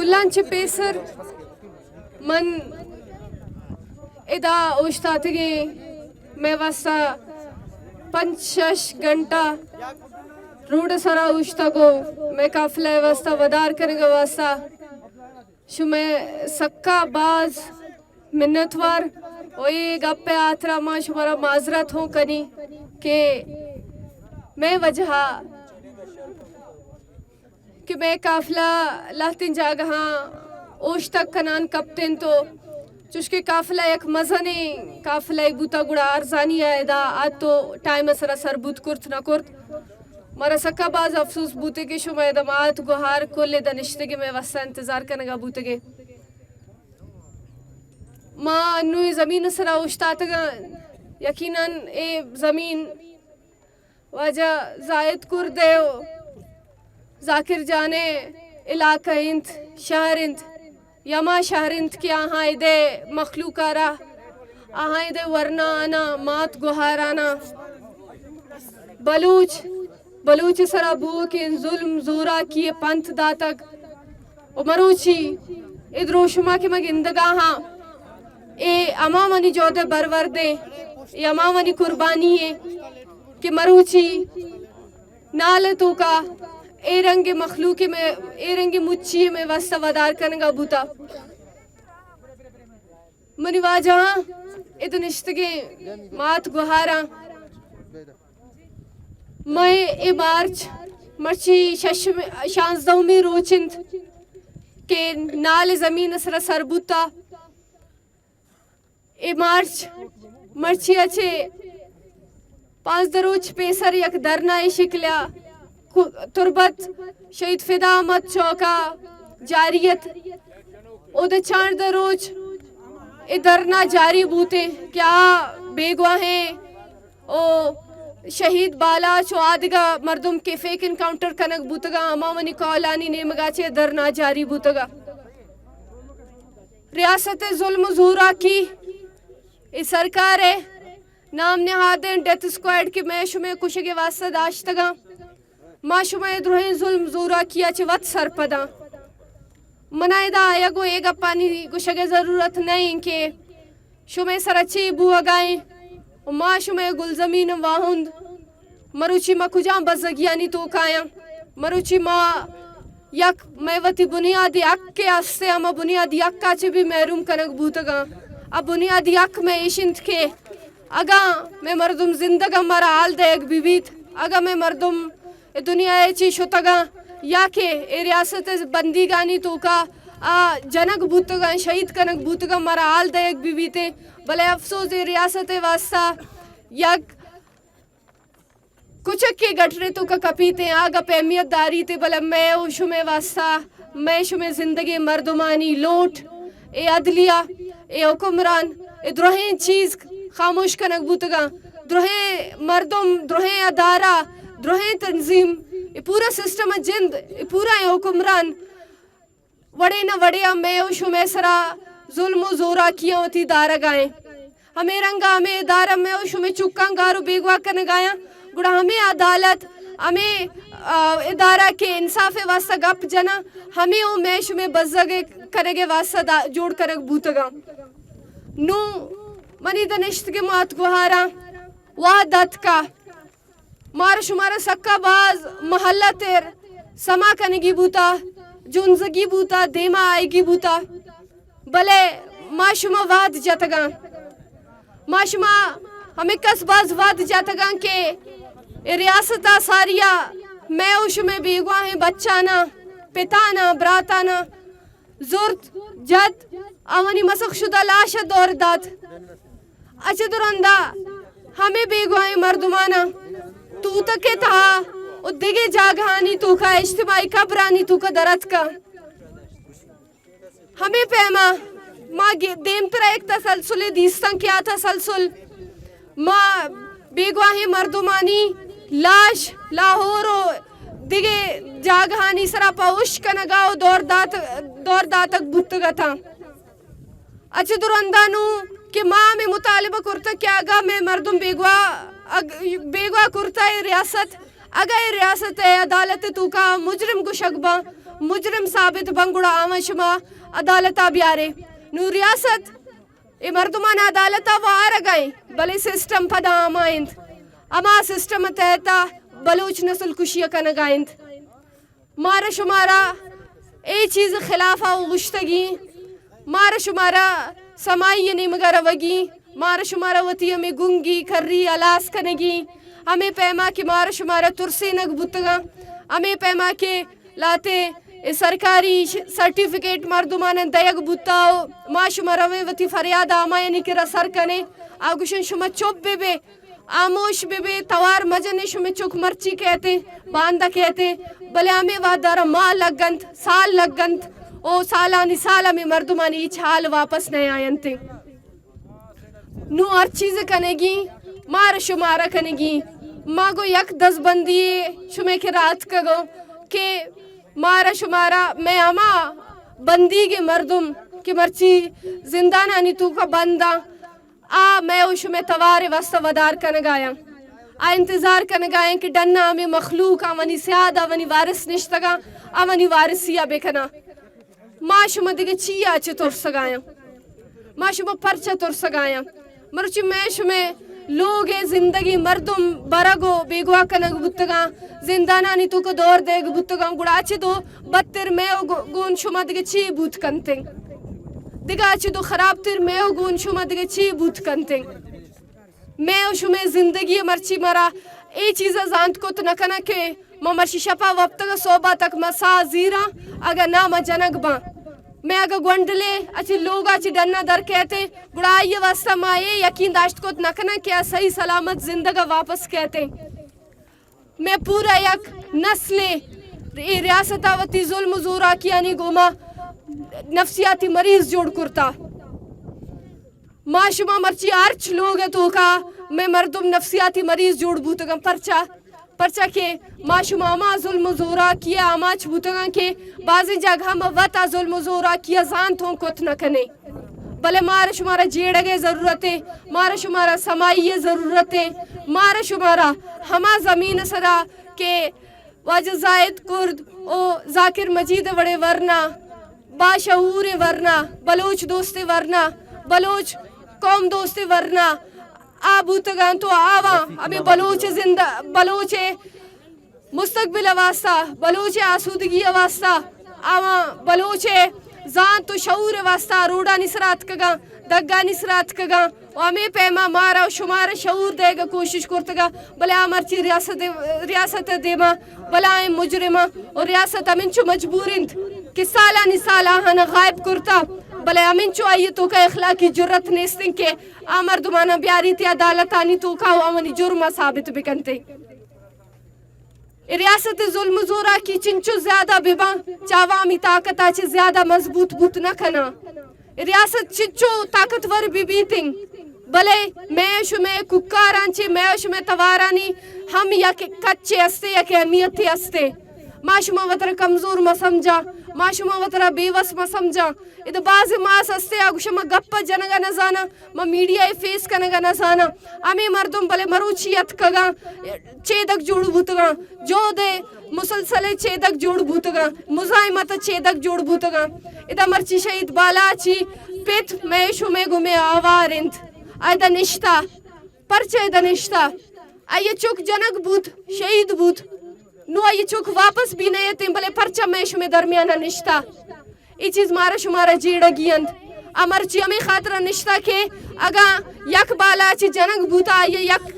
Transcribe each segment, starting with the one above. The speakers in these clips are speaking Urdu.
كلان بيسر من إذا أشتاتي میں واسطہ 5-6 گھنٹہ روڈ سرا اوشتا کو میں قافلہ واسطہ ودار کرنے گا واسطہ شو میں سکا باز منتوار وہی گپے آترا ماں شمارا معذرت ہوں کنی کہ میں وجہ کہ میں قافلہ لاہتن جاگہاں اوشتا کنان کپتن تو چوشکے قافلہ ایک مزہنی قافلہ بوتا گوڑا ارزانی ہے دا آج تو ٹائم سرا سربوت کرت نہ کرت مارا سکا باز افسوس بوتے کے شما دمات گوہار کلے دا نشتگی میں واسطہ انتظار کرنگا بوتے گے ماں انوی زمین سرا اشتاتگا یقیناً اے زمین واجہ زائد کردے ہو ذاکر جانے علاقہ انت شہر انت یما شہر انت کی آہاں دے مخلوقارا آہاں دے ورنہ آنا مات گوہارانا بلوچ سرا بو کے ظلم زورا کیے پنت داتک و مروچی ادرو شما کے مگندگاہاں اے امامانی جودے برور دے اے امامانی قربانی ہے کہ مروچی نالتوں کا اے رنگ مخلوق میں اے رنگ مچی میں واسطہ ودار کرنگا بوتا منی واجہاں ادن اشتگے مات گوہارا میں اے مرچی 16 روچند کہ نال زمین سر سربوتا اے مرچی اچھے 5 دروچ پیسر یک درنائی شکلیا تربت شہید فدا احمد چوکا جاریت او دے 4 دروچ اے درنا جاری بوتے کیا بیگواہیں او شہید بالا چو آدگا مردم کے فیک انکاؤنٹر کنک بوتگا امامنی کولانی نیمگا چے درنا جاری بوتگا ریاست ظلم زورا کی اے سرکار ہے نام نہادیں ڈیتھ سکوائڈ کے میں شمیں کشگے واسطہ داشتگا ما شمیں دروہیں ظلم زورا کیا چے وط سرپدا منائے دا آیا گو ایگا پانی کشگے ضرورت نہیں کہ شمیں سرچی بو اگائیں ما شمیں گل زمین واہند مروچی ما کجام بزگیانی تو کایا مروچی ما یک میں وطی بنیادی اک کے آستے اما بنیادی اک کاچے بھی محروم کنک بوتگا اب بنیادی اک میں ایشنت کے اگا میں مردم زندگا مرا حال دے ایک بیویت اگا میں مردم دنیا ایچی شتگا یا کہ اے ریاست بندی گانی تو کا جنک بوتگا شہید کنک بوتگا مرا حال دے ایک بیویتے بلے افسوس اے ریاست واسطہ یک کچھ کے گٹرے تو کا کپیتے آگا پہ اہمیت داری تے بلے میں او شمیں واسطہ میں شمیں زندگی مردمانی لوٹ اے عدلیہ اے حکمران اے دروہیں چیز خاموش کنک بوتگا دروہیں مردم دروہیں ادارہ دروہیں تنظیم اے پورا سسٹم جند اے پورا حکمران وڑے نہ وڑیا میں او شمیں سرا ظلم و زورا کیا ہوتی دارہ گائیں ہمیں رنگا ہمیں ادارہ میں او شمیں چکاں گارو بیگوا کنگایا گڑا ہمیں عدالت ہمیں ادارہ کے انصاف واسطہ گپ جنا ہمیں او میں شمیں بزگے کرگے واسطہ جوڑ کرگ بوتگا نو منی دنشت کے مات گوہارا وحدت کا مار شمارا سکا باز محلہ تیر سما کنگی بوتا جنزگی بوتا دیما آئے گی بوتا بلے ما شما واد جاتگا ما شما ہمیں کس باز واد جاتگا کہ ریاستہ ساریا میں او شما بیگواہیں بچانا پتانا براتانا زورت جد آوانی مسخ شدہ لاشا دور داد اچھے درندہ ہمیں بیگواہیں مردمانا تو تکے تھا او دیگے جاگہانی تو کا اجتماعی قبرانی تو کا درد کا ہمیں پیما ماں دیم ترہ ایک تسلسل دیستان کیا تسلسل ماں بیگواہیں مردمانی لاش لاہورو دیگے جاگہانی سرا پاوش کنگاو دور داتک بھتگا تھا اچھے درندانو کہ ماں میں مطالبہ کرتا کیا آگا میں مردم بیگوا کرتا ہے ریاست اگا ریاست ہے عدالت تو کا مجرم کو شکبہ مجرم ثابت بنگڑا آما شما عدالتا بیارے نو ریاست اے مردمان عدالتا وارا گئیں بلے سسٹم پدا آمائند اما سسٹم تحتا بلوچ نسل کشی کنگائند مارا شمارا اے چیز خلافہ غشتگی مارا شمارا سمائی نمگا روگی مارا شمارا وطی ہمیں گنگی کری الاس کنگی ہمیں پیما کہ مارا شمارا ترسی نگ بتگا ہمیں پیما کہ لاتے سرکاری سرٹیفکیٹ مردمان دیگ بتاؤ ما شمارا وطی فریاد آمائی نکرا سر کنے آگوشن شما چوب بے آموش بے توار مجن شما چوک مرچی کہتے باندہ کہتے بلے ہمیں وادارا ماہ لگند سال لگند او سالانی سالا میں مردمانی ایچ حال واپس نہیں آئنتے نو ہر چیز کنگی مارا شمارا کنگی ماگو یک دس بندی شمے کے رات کگو کہ مارا شمارا میں اما بندی کے مردم کہ مرچی زندانانی تو کا بندہ میں او شمے توارے واسطہ ودار کنگایا انتظار کنگائیں کہ ڈننا ہمیں مخلوق آوانی سیادہ آوانی وارث نشتگا آوانی وارثیہ بکنا ما شما دیگه چی آچه ترسگایا ما شما پرچه ترسگایا مرچی میں شما لوگ زندگی مردم برگو بیگوا کنگ بودتگا زندانانی تو کو دور دیگ بودتگا گوڑا آچه دو بدتر میں گون شما دیگه چی بود کنتیں دیگه آچه دو خراب تر میں گون شما دیگه چی بود کنتیں میں شما زندگی مرچی مرا ای چیزا زانت کو تنکنا کہ مرشی شپا وقتگا صوبہ تک مسا زیرا اگر نام جنگ با میں اگر گونڈلے اچھی لوگا چی ڈننا در کہتے گڑا آئیے واسطہ مائے یقین داشت کو نکنا کیا صحیح سلامت زندگا واپس کہتے میں پورا یک نسل ریاستہ وطی ظلم زورا کیانی گوما نفسیاتی مریض جوڑ کرتا ما شما مرچی آرچ لوگ ہے تو کا میں مردم نفسیاتی مریض جوڑ بوتگم پرچا کہ ما شما ما ظلم و زورا کیا آماچ بوتگاں کہ بعضی جگہ ما وطا ظلم و زورا کیا زانتوں کت نہ کنے بلے مارا شمارا جیڑگے ضرورت ہے مارا شمارا سمائی ضرورت ہے مارا شمارا ہما زمین سرا کہ واجہ زائد کرد او ذاکر مجید وڑے ورنہ باشعور ورنہ بلوچ دوست ورنہ بلوچ قوم دوست ورنہ آبوتگان تو آواں ہمیں بلوچ زندہ بلوچ مستقبل واسطہ بلوچ آسودگی واسطہ آواں بلوچ زان تو شعور واسطہ روڑا نسرات کگا دگا نسرات کگا ہمیں پیما مارا شمار شعور دے گا کوشش کرتگا بلے آمرچی ریاست دیما بلا مجرمہ اور ریاست امنچو مجبورند کہ سالہ نسالہ ہنا غائب کرتا بلے امنچو آئیے تو کا اخلاقی جرت نیستن کہ مردمانا بیاری تی عدالتانی تو کا آمانی جرمہ ثابت بکنتے ریاست ظلم زورا کی چنچو زیادہ ببا چاوامی طاقت آچے زیادہ مضبوط بوت نہ کنا ریاست چنچو طاقتور بیتیں بلے میں شمیں ککارانچے میں شمیں توارانی ہم یا کہ کچے استے یا کہ اہمیتی استے ما شما وطر کمزور ما سمجھا ما شما وطر بیوس ما سمجھا ادھا بعض ماس استے آگو شما گپا جنگا نزانا ما میڈیا فیس کنگا نزانا امی مردم بلے مروچیت کگا چیدک جوڑ بوتگا جو دے مسلسلے چیدک جوڑ بوتگا مزائمت چیدک جوڑ بوتگا ادھا مرچی شہید بالا چی پیت میں شما گمے آوارند ایدہ نشتا پرچہ ایدہ نشتا آئیے چوک جنگ بود شہید بود نو آئیے چوک واپس بھی نہیں تیم بلے پرچہ میں شما درمیانہ نشتا ای چیز مارا شمارا جیڑا گیند امرچی ہمیں خاطرہ نشتا کہ اگا یک بالا چی جنگ بوتا آئیے یک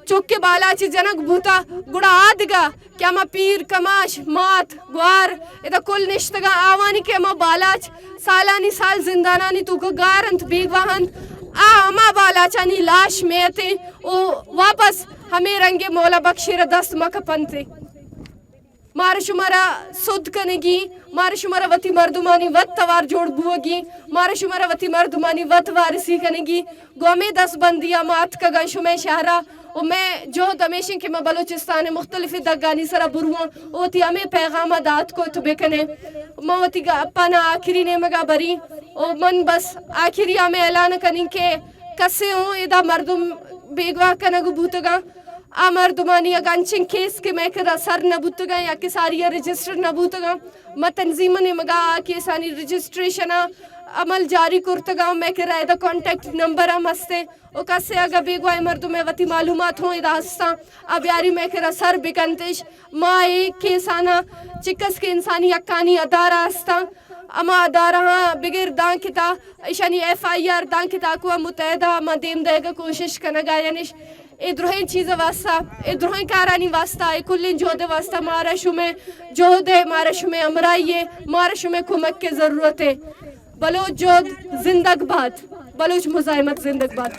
چوک کے بالا چی جنگ بوتا گڑا آدگا کہ اما پیر کماش مات گوار ادھا کل نشتگا آوانی کہ اما بالا چ سالانی سال زندانانی تو کو گارنت بیگواہند اما بالا چانی لاش میتے او واپس ہمیں رنگے مولا بخشیر دست مکپنتے مارا شمارا سود کنگی مارا شمارا وطی مردمانی وط توار جوڑ بوگی مارا شمارا وطی مردمانی وط وارسی کنگی گومی دس بندیا مات کگا شمی شہرہ و میں جو دمیشن کہ میں بلوچستان مختلف دگانی سرا بروان اوتی ہمیں پیغام دات کو تو بکنے موتی گا اپنا آخری نیمگا بری و من بس آخری ہمیں اعلان کنیں کہ کسے ہوں ادھا مردم بیگوا کنگ بوتگا مردمانی اگانچن کیس کے میں کرا سر نبوتگا یا کہ ساری رجسٹر نبوتگا ما تنظیمن مگا آکی سانی رجسٹریشن عمل جاری کرتگا میں کرا ایدہ کانٹیکٹ نمبر مستے او کسے اگا بیگوائی مردم وتی معلومات ہوں ایدہ ہستا اب یاری میں کرا سر بکنتش ما ایک کیسانا چکس کے انسانی اکانی ادارہ ہستا اما ادارہ بغیر دان کتا اشانی ایف آئی آر دان کتا کو متحدہ ما دیم دے گا کوشش کنگا یعنیش ادروہیں چیز واسطہ ادروہیں کارانی واسطہ کلین جہد واسطہ مارا شمیں جہد ہے مارا شمیں امرائیے مارا شمیں کمک کے ضرورت ہے بلوچ جہد زندگ باد بلوچ مزاحمت زندگ باد